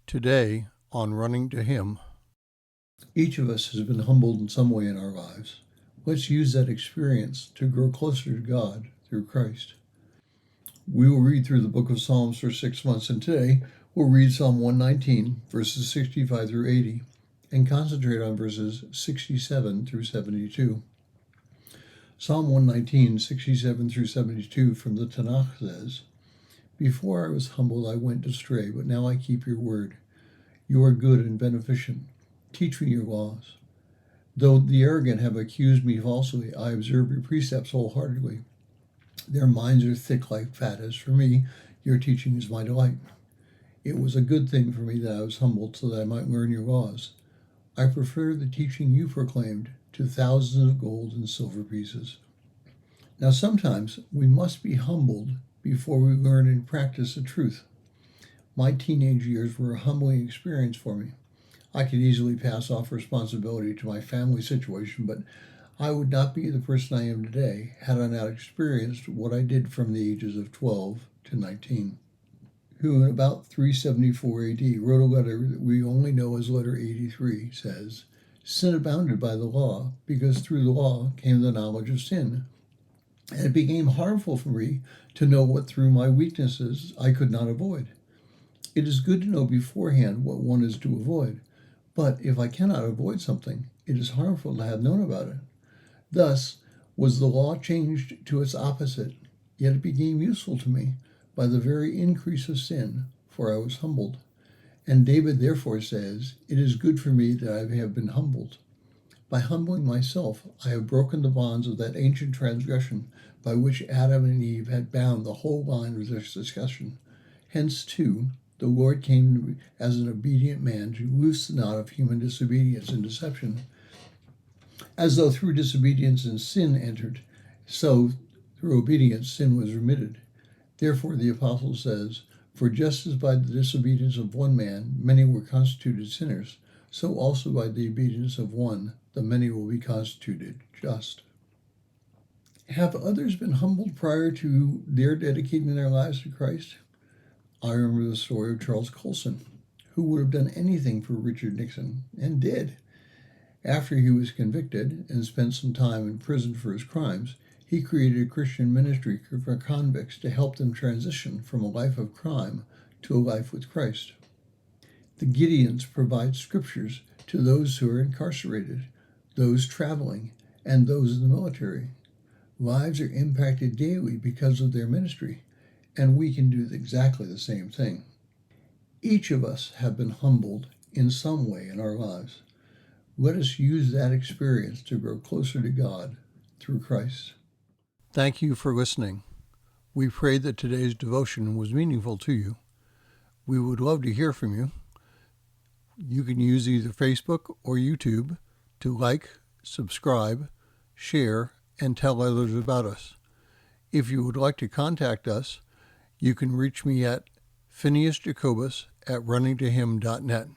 Today, on Running to Him. Each of us has been humbled in some way in our lives. Let's use that experience to grow closer to God through Christ. We will read through the book of Psalms for 6 months, and today we'll read Psalm 119, verses 65 through 80, and concentrate on verses 67 through 72. Psalm 119, 67 through 72 from the Tanakh says, "Before I was humbled, I went astray, but now I keep your word. You are good and beneficent. Teach me your laws. Though the arrogant have accused me falsely, I observe your precepts wholeheartedly. Their minds are thick like fat. As for me, your teaching is my delight. It was a good thing for me that I was humbled so that I might learn your laws. I prefer the teaching you proclaimed to thousands of gold and silver pieces." Now sometimes we must be humbled before we learn and practice the truth. My teenage years were a humbling experience for me. I could easily pass off responsibility to my family situation, but I would not be the person I am today had I not experienced what I did from the ages of 12 to 19. Who in about 374 AD wrote a letter that we only know as letter 83, says, "Sin abounded by the law, because through the law came the knowledge of sin. And it became harmful for me to know what through my weaknesses I could not avoid. It is good to know beforehand what one is to avoid, but if I cannot avoid something, it is harmful to have known about it. Thus was the law changed to its opposite, yet it became useful to me by the very increase of sin, for I was humbled. And David therefore says, 'It is good for me that I have been humbled. By humbling myself, I have broken the bonds of that ancient transgression by which Adam and Eve had bound the whole line of this discussion. Hence, too, the Lord came as an obedient man to loose the knot of human disobedience and deception. As though through disobedience and sin entered, so through obedience sin was remitted. Therefore the apostle says, 'For just as by the disobedience of one man many were constituted sinners, so also by the obedience of one the many will be constituted just.'" Have others been humbled prior to their dedicating their lives to Christ? I remember the story of Charles Colson, who would have done anything for Richard Nixon, and did. After he was convicted and spent some time in prison for his crimes, he created a Christian ministry for convicts to help them transition from a life of crime to a life with Christ. The Gideons provide scriptures to those who are incarcerated, those traveling, and those in the military. Lives are impacted daily because of their ministry, and we can do exactly the same thing. Each of us have been humbled in some way in our lives. Let us use that experience to grow closer to God through Christ. Thank you for listening. We pray that today's devotion was meaningful to you. We would love to hear from you. You can use either Facebook or YouTube to like, subscribe, share, and tell others about us. If you would like to contact us, you can reach me at phineasjacobus@runningtohim.net.